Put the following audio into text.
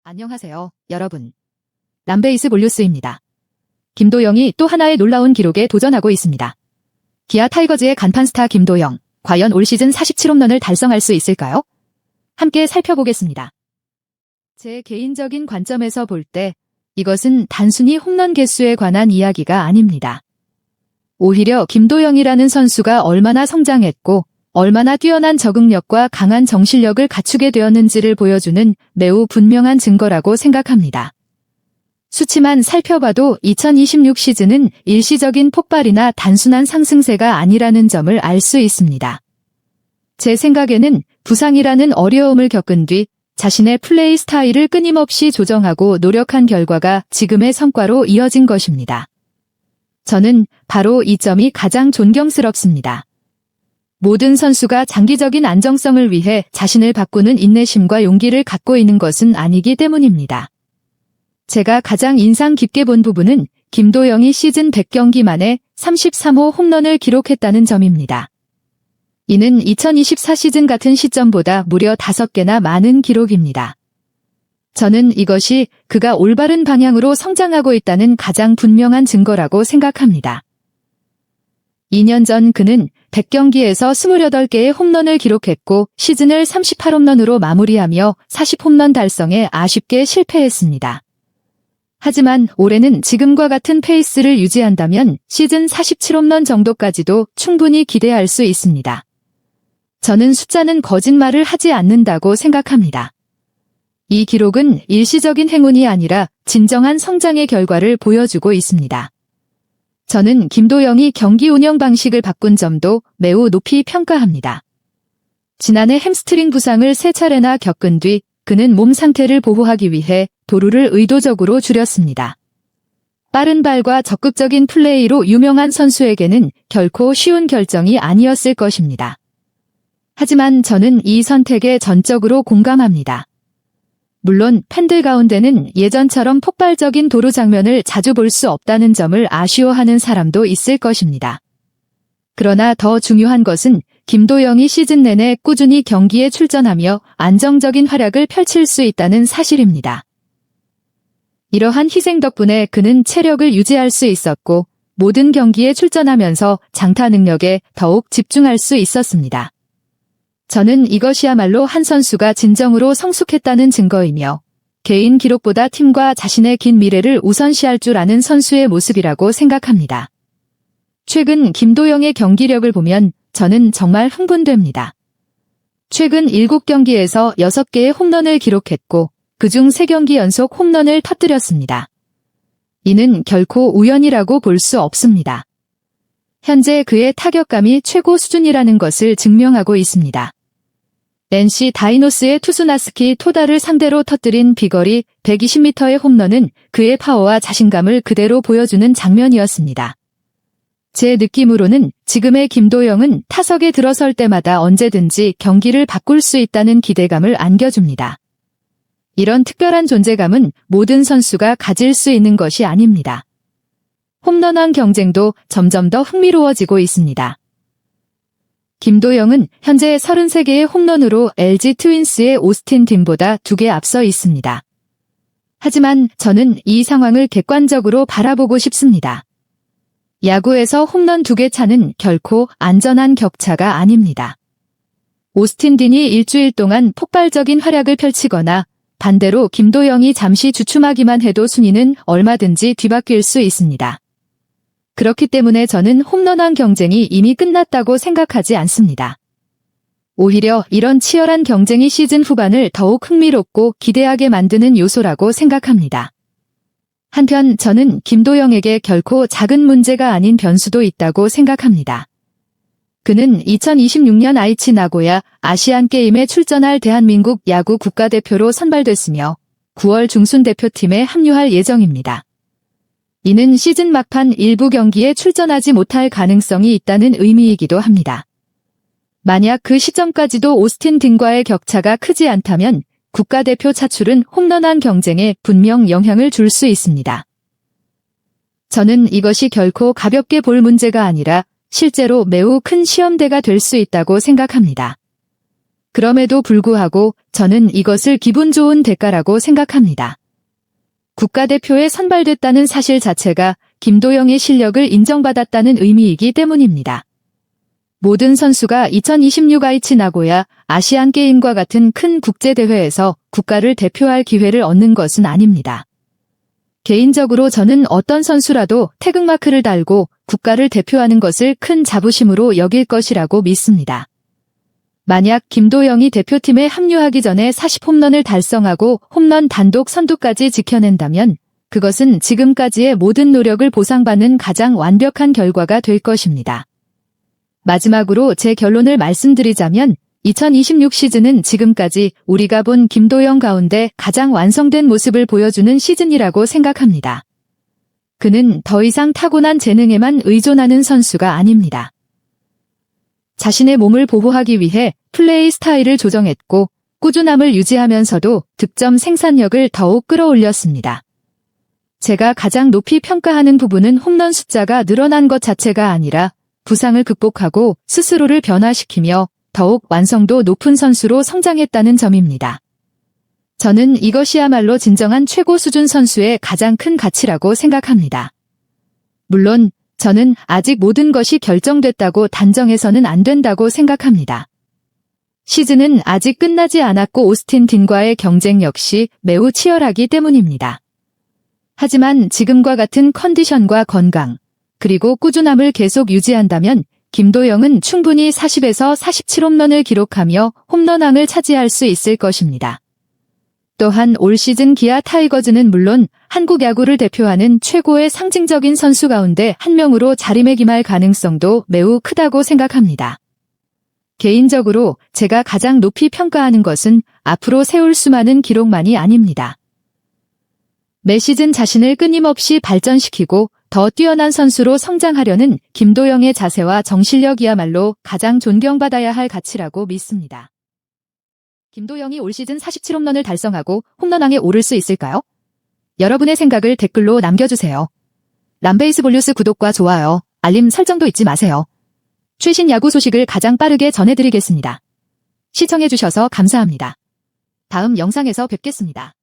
안녕하세요, 여러분. 람베이스 볼류스입니다. 김도영이 또 하나의 놀라운 기록에 도전하고 있습니다. 기아 타이거즈의 간판 스타 김도영, 과연 올 시즌 47홈런을 달성할 수 있을까요? 함께 살펴보겠습니다. 제 개인적인 관점에서 볼 때 이것은 단순히 홈런 개수에 관한 이야기가 아닙니다. 오히려 김도영이라는 선수가 얼마나 성장했고 얼마나 뛰어난 적응력과 강한 정신력을 갖추게 되었는지를 보여주는 매우 분명한 증거라고 생각합니다. 수치만 살펴봐도 2026 시즌은 일시적인 폭발이나 단순한 상승세가 아니라는 점을 알 수 있습니다. 제 생각에는 부상이라는 어려움을 겪은 뒤 자신의 플레이 스타일을 끊임없이 조정하고 노력한 결과가 지금의 성과로 이어진 것입니다. 저는 바로 이 점이 가장 존경스럽습니다. 모든 선수가 장기적인 안정성을 위해 자신을 바꾸는 인내심과 용기를 갖고 있는 것은 아니기 때문입니다. 제가 가장 인상 깊게 본 부분은 김도영이 시즌 100경기 만에 33호 홈런을 기록했다는 점입니다. 이는 2024 시즌 같은 시점보다 무려 5개나 많은 기록입니다. 저는 이것이 그가 올바른 방향으로 성장하고 있다는 가장 분명한 증거라고 생각합니다. 2년 전 그는 100경기에서 28개의 홈런을 기록했고 시즌을 38홈런으로 마무리하며 40홈런 달성에 아쉽게 실패했습니다. 하지만 올해는 지금과 같은 페이스를 유지한다면 시즌 47홈런 정도까지도 충분히 기대할 수 있습니다. 저는 숫자는 거짓말을 하지 않는다고 생각합니다. 이 기록은 일시적인 행운이 아니라 진정한 성장의 결과를 보여주고 있습니다. 저는 김도영이 경기 운영 방식을 바꾼 점도 매우 높이 평가합니다. 지난해 햄스트링 부상을 3차례나 겪은 뒤 그는 몸 상태를 보호하기 위해 도루를 의도적으로 줄였습니다. 빠른 발과 적극적인 플레이로 유명한 선수에게는 결코 쉬운 결정이 아니었을 것입니다. 하지만 저는 이 선택에 전적으로 공감합니다. 물론 팬들 가운데는 예전처럼 폭발적인 도루 장면을 자주 볼 수 없다는 점을 아쉬워하는 사람도 있을 것입니다. 그러나 더 중요한 것은 김도영이 시즌 내내 꾸준히 경기에 출전하며 안정적인 활약을 펼칠 수 있다는 사실입니다. 이러한 희생 덕분에 그는 체력을 유지할 수 있었고 모든 경기에 출전하면서 장타 능력에 더욱 집중할 수 있었습니다. 저는 이것이야말로 한 선수가 진정으로 성숙했다는 증거이며 개인 기록보다 팀과 자신의 긴 미래를 우선시할 줄 아는 선수의 모습이라고 생각합니다. 최근 김도영의 경기력을 보면 저는 정말 흥분됩니다. 최근 7경기에서 6개의 홈런을 기록했고 그중 3경기 연속 홈런을 터뜨렸습니다. 이는 결코 우연이라고 볼 수 없습니다. 현재 그의 타격감이 최고 수준이라는 것을 증명하고 있습니다. NC 다이노스의 투수 나스키 토다를 상대로 터뜨린 비거리 120m의 홈런은 그의 파워와 자신감을 그대로 보여주는 장면이었습니다. 제 느낌으로는 지금의 김도영은 타석에 들어설 때마다 언제든지 경기를 바꿀 수 있다는 기대감을 안겨줍니다. 이런 특별한 존재감은 모든 선수가 가질 수 있는 것이 아닙니다. 홈런왕 경쟁도 점점 더 흥미로워지고 있습니다. 김도영은 현재 33개의 홈런으로 LG 트윈스의 오스틴 딘보다 2개 앞서 있습니다. 하지만 저는 이 상황을 객관적으로 바라보고 싶습니다. 야구에서 홈런 2개 차는 결코 안전한 격차가 아닙니다. 오스틴 딘이 일주일 동안 폭발적인 활약을 펼치거나 반대로 김도영이 잠시 주춤하기만 해도 순위는 얼마든지 뒤바뀔 수 있습니다. 그렇기 때문에 저는 홈런왕 경쟁이 이미 끝났다고 생각하지 않습니다. 오히려 이런 치열한 경쟁이 시즌 후반을 더욱 흥미롭고 기대하게 만드는 요소라고 생각합니다. 한편 저는 김도영에게 결코 작은 문제가 아닌 변수도 있다고 생각합니다. 그는 2026년 아이치 나고야 아시안게임에 출전할 대한민국 야구 국가대표로 선발됐으며 9월 중순 대표팀에 합류할 예정입니다. 이는 시즌 막판 일부 경기에 출전하지 못할 가능성이 있다는 의미이기도 합니다. 만약 그 시점까지도 오스틴 딘과의 격차가 크지 않다면 국가대표 차출은 홈런왕 경쟁에 분명 영향을 줄 수 있습니다. 저는 이것이 결코 가볍게 볼 문제가 아니라 실제로 매우 큰 시험대가 될 수 있다고 생각합니다. 그럼에도 불구하고 저는 이것을 기분 좋은 대가라고 생각합니다. 국가대표에 선발됐다는 사실 자체가 김도영의 실력을 인정받았다는 의미이기 때문입니다. 모든 선수가 2026 아이치 나고야 아시안게임과 같은 큰 국제대회에서 국가를 대표할 기회를 얻는 것은 아닙니다. 개인적으로 저는 어떤 선수라도 태극마크를 달고 국가를 대표하는 것을 큰 자부심으로 여길 것이라고 믿습니다. 만약 김도영이 대표팀에 합류하기 전에 40홈런을 달성하고 홈런 단독 선두까지 지켜낸다면 그것은 지금까지의 모든 노력을 보상받는 가장 완벽한 결과가 될 것입니다. 마지막으로 제 결론을 말씀드리자면 2026 시즌은 지금까지 우리가 본 김도영 가운데 가장 완성된 모습을 보여주는 시즌이라고 생각합니다. 그는 더 이상 타고난 재능에만 의존하는 선수가 아닙니다. 자신의 몸을 보호하기 위해 플레이 스타일을 조정했고 꾸준함을 유지하면서도 득점 생산력을 더욱 끌어올렸습니다. 제가 가장 높이 평가하는 부분은 홈런 숫자가 늘어난 것 자체가 아니라 부상을 극복하고 스스로를 변화시키며 더욱 완성도 높은 선수로 성장했다는 점입니다. 저는 이것이야말로 진정한 최고 수준 선수의 가장 큰 가치라고 생각합니다. 물론 저는 아직 모든 것이 결정됐다고 단정해서는 안 된다고 생각합니다. 시즌은 아직 끝나지 않았고 오스틴 딘과의 경쟁 역시 매우 치열하기 때문입니다. 하지만 지금과 같은 컨디션과 건강, 그리고 꾸준함을 계속 유지한다면 김도영은 충분히 40에서 47홈런을 기록하며 홈런왕을 차지할 수 있을 것입니다. 또한 올 시즌 기아 타이거즈는 물론 한국 야구를 대표하는 최고의 상징적인 선수 가운데 한 명으로 자리매김할 가능성도 매우 크다고 생각합니다. 개인적으로 제가 가장 높이 평가하는 것은 앞으로 세울 수많은 기록만이 아닙니다. 매 시즌 자신을 끊임없이 발전시키고 더 뛰어난 선수로 성장하려는 김도영의 자세와 정신력이야말로 가장 존경받아야 할 가치라고 믿습니다. 김도영이 올 시즌 47홈런을 달성하고 홈런왕에 오를 수 있을까요? 여러분의 생각을 댓글로 남겨주세요. 람베이스볼뉴스 구독과 좋아요, 알림 설정도 잊지 마세요. 최신 야구 소식을 가장 빠르게 전해드리겠습니다. 시청해주셔서 감사합니다. 다음 영상에서 뵙겠습니다.